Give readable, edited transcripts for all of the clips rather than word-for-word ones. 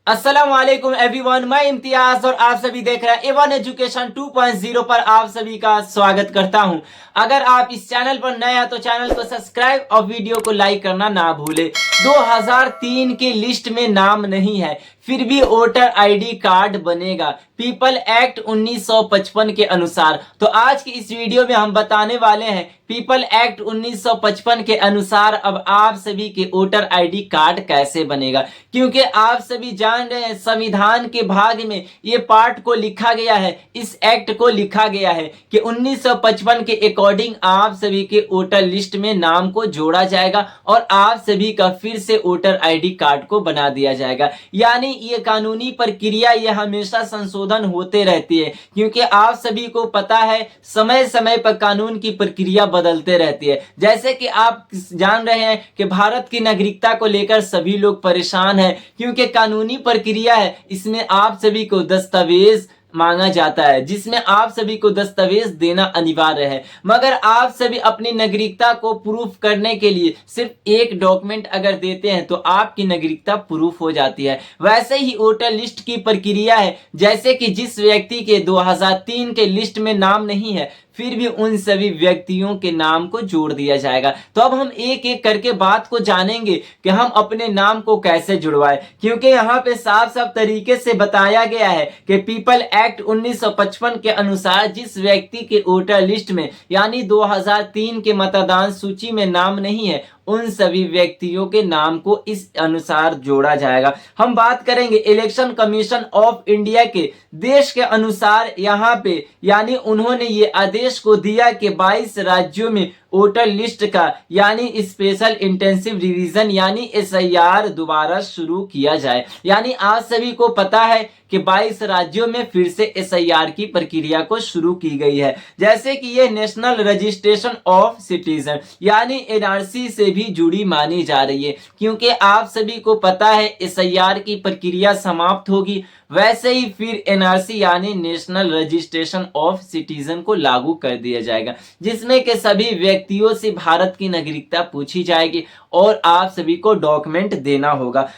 अस्सलाम वालेकुम एवरीवन, मैं इम्तियाज और आप सभी देख रहे हैं A1 एजुकेशन 2.0 पर आप सभी का स्वागत करता हूं। अगर आप इस चैनल पर नए हैं तो चैनल को सब्सक्राइब और वीडियो को लाइक करना ना भूले। 2003 की लिस्ट में नाम नहीं है फिर भी वोटर आईडी कार्ड बनेगा पीपल एक्ट 1955 के अनुसार। तो आज की इस वीडियो में हम बताने वाले हैं पीपल एक्ट 1955 के अनुसार अब आप सभी के वोटर आईडी कार्ड कैसे बनेगा, क्योंकि आप सभी जान रहे हैं संविधान के भाग में ये पार्ट को लिखा गया है, इस एक्ट को लिखा गया है कि 1955 के अकॉर्डिंग आप सभी के वोटर लिस्ट में नाम को जोड़ा जाएगा और आप सभी का फिर से वोटर आईडी कार्ड को बना दिया जाएगा। यानी ये कानूनी प्रक्रिया ये हमेशा संशोधन होते रहती है, क्योंकि आप सभी को पता है समय समय पर कानून की प्रक्रिया बदलते रहती है। जैसे कि आप जान रहे हैं कि भारत की नागरिकता को लेकर सभी लोग परेशान हैं, क्योंकि कानूनी प्रक्रिया है, इसमें आप सभी को दस्तावेज मांगा जाता है, जिसमें आप सभी को दस्तावेज देना अनिवार्य है। मगर आप सभी अपनी नागरिकता को प्रूफ करने के लिए सिर्फ एक डॉक्यूमेंट अगर देते हैं तो आपकी नागरिकता प्रूफ हो जाती है। वैसे ही वोटर लिस्ट की प्रक्रिया है, जैसे कि जिस व्यक्ति के 2003 के लिस्ट में नाम नहीं है फिर भी उन सभी व्यक्तियों के नाम को जोड़ दिया जाएगा। तो अब हम एक एक करके बात को जानेंगे कि हम अपने नाम को कैसे जुड़वाए, क्योंकि यहाँ पे साफ साफ तरीके से बताया गया है कि पीपल एक्ट 1955 के अनुसार जिस व्यक्ति के वोटर लिस्ट में यानी 2003 के मतदान सूची में नाम नहीं है उन सभी व्यक्तियों के नाम को इस अनुसार जोड़ा जाएगा। हम बात करेंगे इलेक्शन कमीशन ऑफ इंडिया के देश के अनुसार यहाँ पे, यानी उन्होंने ये आदेश को दिया कि 22 राज्यों में वोटर लिस्ट का यानी स्पेशल इंटेंसिव रिवीजन यानी SIR दोबारा शुरू किया जाए। यानी आप सभी को पता है कि 22 राज्यों में फिर से SIR की प्रक्रिया को शुरू की गई है। जैसे कि ये नेशनल रजिस्ट्रेशन ऑफ सिटीजन यानी NRC से भी जुड़ी मानी जा रही है, क्योंकि आप सभी को पता है SIR की प्रक्रिया समाप्त होगी, वैसे ही फिर NRC यानी नेशनल रजिस्ट्रेशन ऑफ सिटीजन को लागू कर दिया जाएगा, जिसमें के सभी व्यक्तियों से भारत की नागरिकता पूछी जाएगी और आप सभी को डॉक्यूमेंट देना होगा।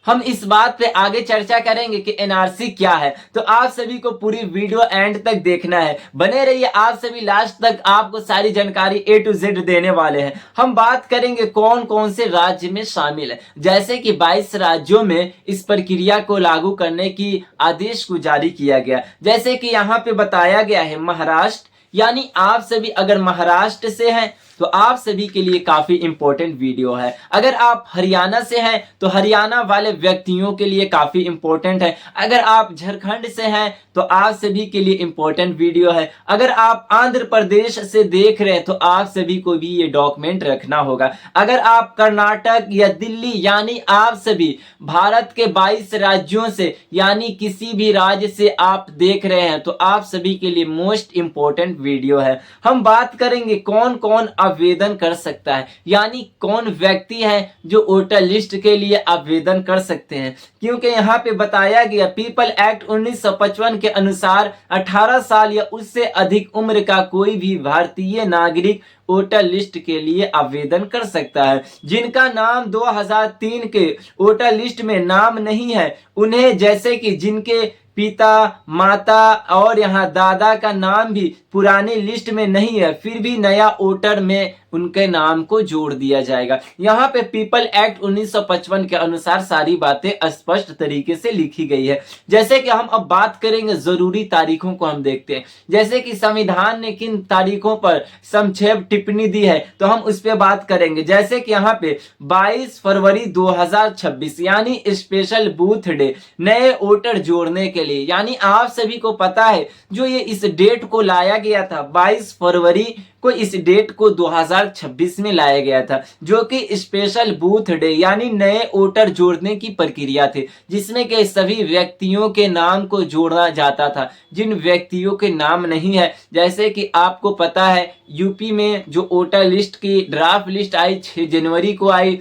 हम इस बात पे आगे चर्चा करेंगे कि NRC क्या है, तो आप सभी को पूरी वीडियो एंड तक देखना है, बने रहिए आप सभी लास्ट तक, आपको सारी जानकारी A to Z देने वाले हैं। हम बात करेंगे कौन कौन से राज्य में शामिल है। जैसे कि 22 राज्यों में इस प्रक्रिया को लागू करने की आदेश को जारी किया गया। जैसे कि यहाँ पे बताया गया है महाराष्ट्र, यानी आप सभी अगर महाराष्ट्र से हैं तो आप सभी के लिए काफी इंपॉर्टेंट वीडियो है। अगर आप हरियाणा से हैं तो हरियाणा वाले व्यक्तियों के लिए काफी इंपॉर्टेंट है। अगर आप झारखंड से हैं तो आप सभी के लिए इंपॉर्टेंट वीडियो है। अगर आप आंध्र प्रदेश से देख रहे हैं तो आप सभी को भी ये डॉक्यूमेंट रखना होगा। अगर आप कर्नाटक या दिल्ली यानी आप सभी भारत के 22 राज्यों से यानी किसी भी राज्य से आप देख रहे हैं तो आप सभी के लिए मोस्ट इंपॉर्टेंट वीडियो है। हम बात करेंगे कौन कौन आवेदन कर सकता है, यानी कौन व्यक्ति है जो वोटर लिस्ट के लिए आवेदन कर सकते हैं, क्योंकि यहाँ पे बताया गया पीपल एक्ट 1955 के अनुसार 18 साल या उससे अधिक उम्र का कोई भी भारतीय नागरिक वोटर लिस्ट के लिए आवेदन कर सकता है। जिनका नाम 2003 के वोटर लिस्ट में नाम नहीं है उन्हें, जैसे कि जिनके पिता माता और यहाँ दादा का नाम भी पुरानी लिस्ट में नहीं है फिर भी नया वोटर में उनके नाम को जोड़ दिया जाएगा। यहाँ पे पीपल एक्ट 1955 के अनुसार सारी बातें स्पष्ट तरीके से लिखी गई है। जैसे कि हम अब बात करेंगे जरूरी तारीखों को हम देखते हैं, जैसे कि संविधान ने किन तारीखों पर संक्षेप टिप्पणी दी है तो हम उस पर बात करेंगे। जैसे कि यहाँ पे 22 फरवरी 2026 यानी स्पेशल बूथ डे नए वोटर जोड़ने के लिए, यानी आप सभी को पता है जो ये इस डेट को लाया गया था 22 फरवरी को, इस डेट को 2026 में लाया गया था, जो कि स्पेशल बूथ डे यानी नए वोटर जोड़ने की प्रक्रिया थी, जिसमें के सभी व्यक्तियों के नाम को जोड़ा जाता था जिन व्यक्तियों के नाम नहीं है। जैसे कि आपको पता है यूपी में जो वोटर लिस्ट की ड्राफ्ट लिस्ट आई 6 जनवरी को आई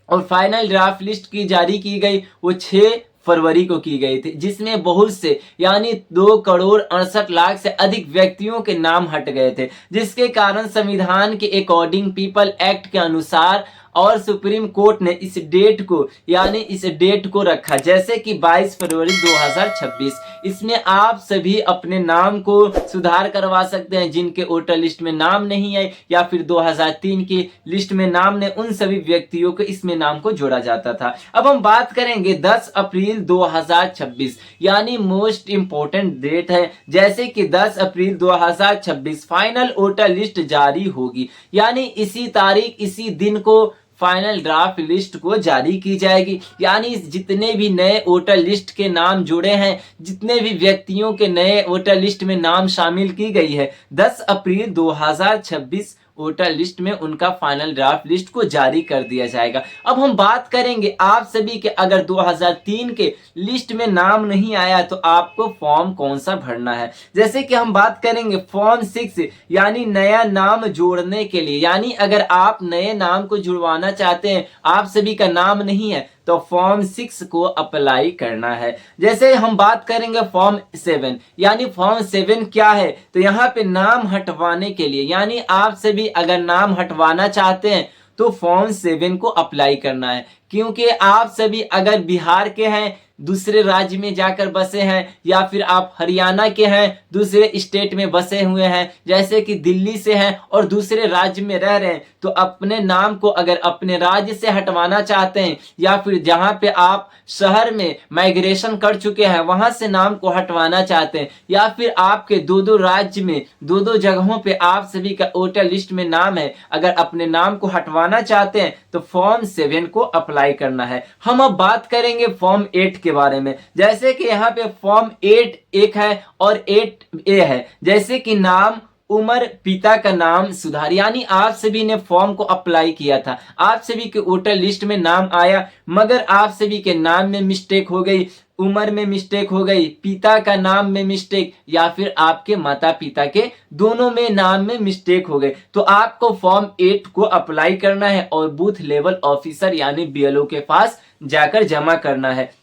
और फाइनल ड्राफ्ट लिस्ट की जारी की गई वो 6 फरवरी को की गई थी, जिसमें बहुत से यानी 2,68,00,000 से अधिक व्यक्तियों के नाम हट गए थे, जिसके कारण संविधान के अकॉर्डिंग पीपल एक्ट के अनुसार और सुप्रीम कोर्ट ने इस डेट को यानी इस डेट को रखा जैसे कि 22 फरवरी 2026। इसमें आप सभी अपने नाम को सुधार करवा सकते हैं जिनके वोटर लिस्ट में नाम नहीं है या फिर 2003 की लिस्ट में नाम ने उन सभी व्यक्तियों को इसमें नाम को जोड़ा जाता था। अब हम बात करेंगे 10 अप्रैल 2026 यानी मोस्ट इंपोर्टेंट डेट है। जैसे कि 10 अप्रैल 2026 फाइनल वोटर लिस्ट जारी होगी यानी इसी तारीख इसी दिन को फाइनल ड्राफ्ट लिस्ट को जारी की जाएगी। यानी जितने भी नए वोटर लिस्ट के नाम जुड़े हैं, जितने भी व्यक्तियों के नए वोटर लिस्ट में नाम शामिल की गई है, 10 अप्रैल 2026 वोटर लिस्ट में उनका फाइनल ड्राफ्ट लिस्ट को जारी कर दिया जाएगा। अब हम बात करेंगे आप सभी के अगर 2003 के लिस्ट में नाम नहीं आया तो आपको फॉर्म कौन सा भरना है। जैसे कि हम बात करेंगे फॉर्म 6 यानी नया नाम जोड़ने के लिए, यानी अगर आप नए नाम को जुड़वाना चाहते हैं, आप सभी का नाम नहीं है तो फॉर्म 6 को अप्लाई करना है। जैसे हम बात करेंगे फॉर्म 7 यानी फॉर्म 7 क्या है, तो यहाँ पे नाम हटवाने के लिए यानी आप सभी अगर नाम हटवाना चाहते हैं तो फॉर्म 7 को अप्लाई करना है। क्योंकि आप सभी अगर बिहार के हैं, दूसरे राज्य में जाकर बसे हैं, या फिर आप हरियाणा के हैं, दूसरे स्टेट में बसे हुए हैं, जैसे कि दिल्ली से हैं और दूसरे राज्य में रह रहे हैं, तो अपने नाम को अगर अपने राज्य से हटवाना चाहते हैं या फिर जहां पे आप शहर में माइग्रेशन कर चुके हैं वहां से नाम को हटवाना चाहते हैं, या फिर आपके दो राज्य में दो जगहों पे आप सभी का वोटर लिस्ट में नाम है, अगर अपने नाम को हटवाना चाहते हैं तो फॉर्म 7 को अप्लाई करना है। हम अब बात करेंगे फॉर्म 8 के बारे में। जैसे कि यहाँ पे फॉर्म 8 एक है और 8A है। जैसे कि नाम, उम्र, पिता का नाम सुधार, यानी आप सभी ने फॉर्म को अप्लाई किया था, आप सभी के वोटर लिस्ट में नाम आया, मगर आप सभी के नाम में मिस्टेक हो गई, उम्र में मिस्टेक हो गई, पिता का नाम में मिस्टेक, या फिर आपके माता पिता के दोनों में नाम में मिस्टेक हो गए, तो आपको फॉर्म 8 को अप्लाई करना है और बूथ लेवल ऑफिसर यानी BLO के पास जाकर जमा करना है।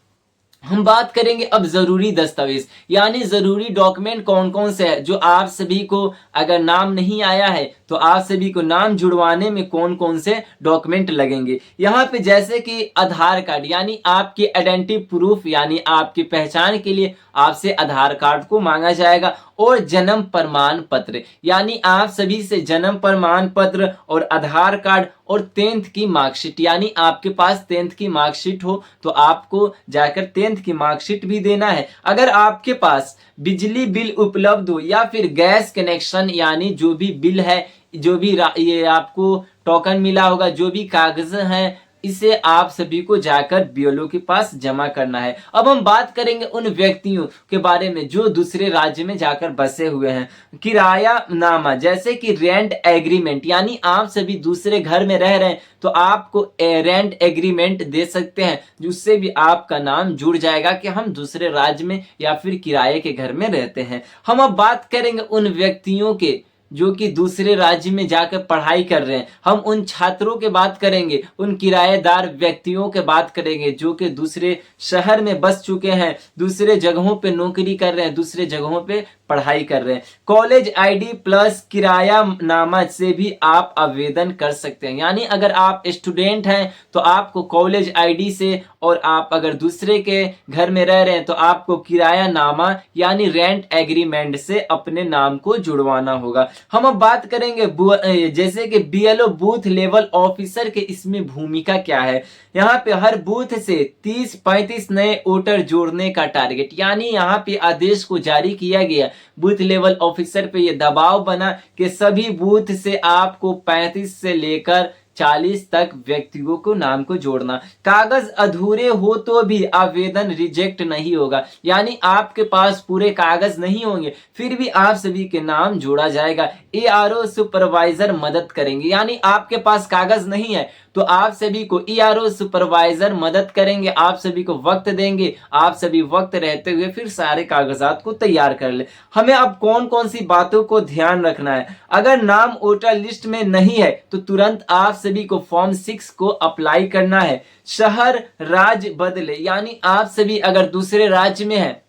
हम बात करेंगे अब जरूरी दस्तावेज यानी जरूरी डॉक्यूमेंट कौन कौन से हैं जो आप सभी को अगर नाम नहीं आया है तो आप सभी को नाम जुड़वाने में कौन कौन से डॉक्यूमेंट लगेंगे। यहाँ पे जैसे कि आधार कार्ड यानी आपकी आइडेंटिटी प्रूफ यानी आपकी पहचान के लिए आपसे आधार कार्ड को मांगा जाएगा, और जन्म प्रमाण पत्र यानी आप सभी से जन्म प्रमाण पत्र और आधार कार्ड और 10th की मार्कशीट, यानी आपके पास 10th की मार्कशीट हो तो आपको जाकर 10th की मार्कशीट भी देना है। अगर आपके पास बिजली बिल उपलब्ध हो या फिर गैस कनेक्शन यानी जो भी बिल है, जो भी ये आपको टोकन मिला होगा, जो भी कागज हैं, इसे आप सभी को जाकर BLO के पास जमा करना है। अब हम बात करेंगे उन व्यक्तियों के बारे में जो दूसरे राज्य में जाकर बसे हुए हैं। किराया नामा जैसे कि रेंट एग्रीमेंट यानी आप सभी दूसरे घर में रह रहे हैं तो आपको रेंट एग्रीमेंट दे सकते हैं, जिससे भी आपका नाम जुड़ जाएगा कि हम दूसरे राज्य में या फिर किराए के घर में रहते हैं। हम अब बात करेंगे उन व्यक्तियों के जो कि दूसरे राज्य में जाकर पढ़ाई कर रहे हैं। हम उन छात्रों के बात करेंगे, उन किराएदार व्यक्तियों के बात करेंगे जो कि दूसरे शहर में बस चुके हैं, दूसरे जगहों पे नौकरी कर रहे हैं, दूसरे जगहों पे पढ़ाई कर रहे हैं। कॉलेज आईडी प्लस किराया नामा से भी आप आवेदन कर सकते हैं। यानी अगर आप स्टूडेंट हैं तो आपको कॉलेज आईडी से, और आप अगर दूसरे के घर में रह रहे हैं तो आपको किराया नामा यानी रेंट एग्रीमेंट से अपने नाम को जुड़वाना होगा। हम अब बात करेंगे जैसे कि BLO बूथ लेवल ऑफिसर के इसमें भूमिका क्या है। यहाँ पे हर बूथ से 30-35 नए वोटर जोड़ने का टारगेट, यानी यहाँ पे आदेश को जारी किया गया, बूथ लेवल ऑफिसर पे ये दबाव बना कि सभी बूथ से आपको 35 से लेकर 40 तक व्यक्तियों को नाम को जोड़ना। कागज अधूरे हो तो भी आवेदन रिजेक्ट नहीं होगा, यानी आपके पास पूरे कागज नहीं होंगे फिर भी आप सभी के नाम जोड़ा जाएगा। ARO सुपरवाइजर मदद करेंगे, यानी आपके पास कागज नहीं है तो आप सभी को ARO सुपरवाइजर मदद करेंगे, आप सभी को वक्त देंगे, आप सभी वक्त रहते हुए फिर सारे कागजात को तैयार कर ले। हमें अब कौन कौन सी बातों को ध्यान रखना है। अगर नाम वोटर लिस्ट में नहीं है तो तुरंत आप सभी को फॉर्म 6 को अप्लाई करना है। शहर राज्य बदले, यानी आप सभी अगर दूसरे राज्य में हैं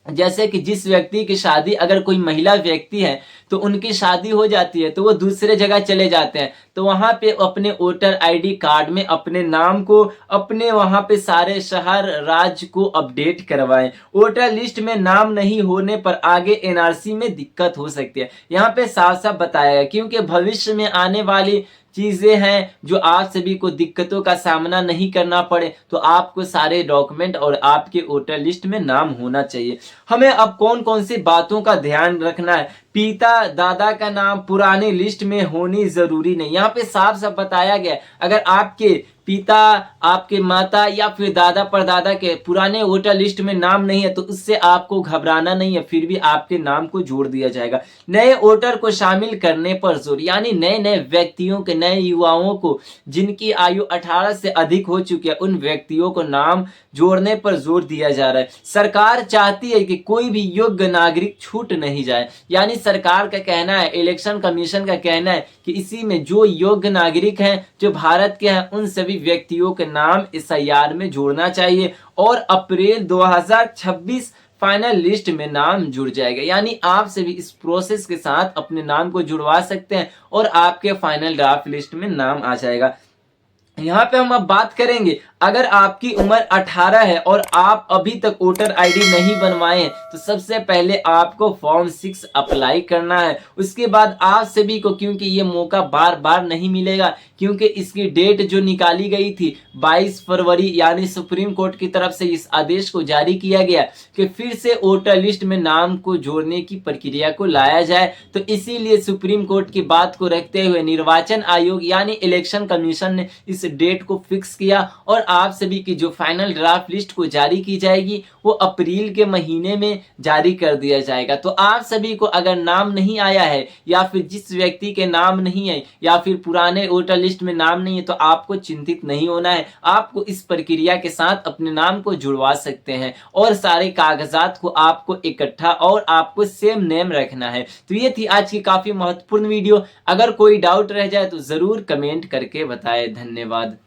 जैसे कि जिस व्यक्ति की शादी, अगर कोई महिला व्यक्ति है तो उनकी शादी हो जाती है तो वो दूसरे जगह चले जाते हैं, तो वहां पे अपने वोटर आईडी कार्ड में अपने नाम को, अपने वहां पे सारे शहर राज्य को अपडेट करवाएं। वोटर लिस्ट में नाम नहीं होने पर आगे एनआरसी में दिक्कत हो सकती है। यहाँ पे साफ साफ बताया है, क्योंकि भविष्य में आने वाली चीजें हैं जो आप सभी को दिक्कतों का सामना नहीं करना पड़े, तो आपको सारे डॉक्यूमेंट और आपके वोटर लिस्ट में नाम होना चाहिए। हमें अब कौन कौन सी बातों का ध्यान रखना है। पिता दादा का नाम पुरानी लिस्ट में होनी जरूरी नहीं, यहाँ पे साफ साफ बताया गया। अगर आपके पिता, आपके माता या फिर दादा परदादा के पुराने वोटर लिस्ट में नाम नहीं है तो उससे आपको घबराना नहीं है, फिर भी आपके नाम को जोड़ दिया जाएगा। नए वोटर को शामिल करने पर जोर, यानी नए नए व्यक्तियों के, नए युवाओं को जिनकी आयु 18 से अधिक हो चुकी है, उन व्यक्तियों को नाम जोड़ने पर जोर दिया जा रहा है। सरकार चाहती है कि कोई भी योग्य नागरिक छूट नहीं जाए, यानी सरकार का कहना है, इलेक्शन कमीशन का कहना है कि इसी में जो योग्य नागरिक हैं, जो भारत के हैं, उन सभी व्यक्तियों के नाम एसआईआर में जोड़ना चाहिए और अप्रैल 2026 फाइनल लिस्ट में नाम जुड़ जाएगा। यानी आप सभी इस प्रोसेस के साथ अपने नाम को जुड़वा सकते हैं और आपके फाइनल ड्राफ्ट लिस्ट में नाम आ जाएगा। यहाँ पे हम अब बात करेंगे, अगर आपकी उम्र 18 है और आप अभी तक वोटर आईडी नहीं बनवाए हैं तो सबसे पहले आपको फॉर्म 6 अप्लाई करना है। उसके बाद आप सभी को, क्योंकि ये मौका बार बार नहीं मिलेगा, क्योंकि इसकी डेट जो निकाली गई थी 22 फरवरी, यानी सुप्रीम कोर्ट की तरफ से इस आदेश को जारी किया गया कि फिर से वोटर लिस्ट में नाम को जोड़ने की प्रक्रिया को लाया जाए। तो इसीलिए सुप्रीम कोर्ट की बात को रखते हुए निर्वाचन आयोग यानी इलेक्शन कमीशन ने इस डेट को फिक्स किया और आप सभी की जो फाइनल ड्राफ्ट लिस्ट को जारी की जाएगी वो अप्रैल के महीने में जारी कर दिया जाएगा। तो आप सभी को अगर नाम नहीं आया है या फिर जिस व्यक्ति के नाम नहीं है या फिर पुराने वोटर लिस्ट में नाम नहीं है तो आपको चिंतित नहीं होना है। आपको इस प्रक्रिया के साथ अपने नाम को जुड़वा सकते हैं और सारे कागजात को आपको इकट्ठा और आपको सेम नेम रखना है। तो ये थी आज की काफी महत्वपूर्ण वीडियो। अगर कोई डाउट रह जाए तो जरूर कमेंट करके बताएं। धन्यवाद।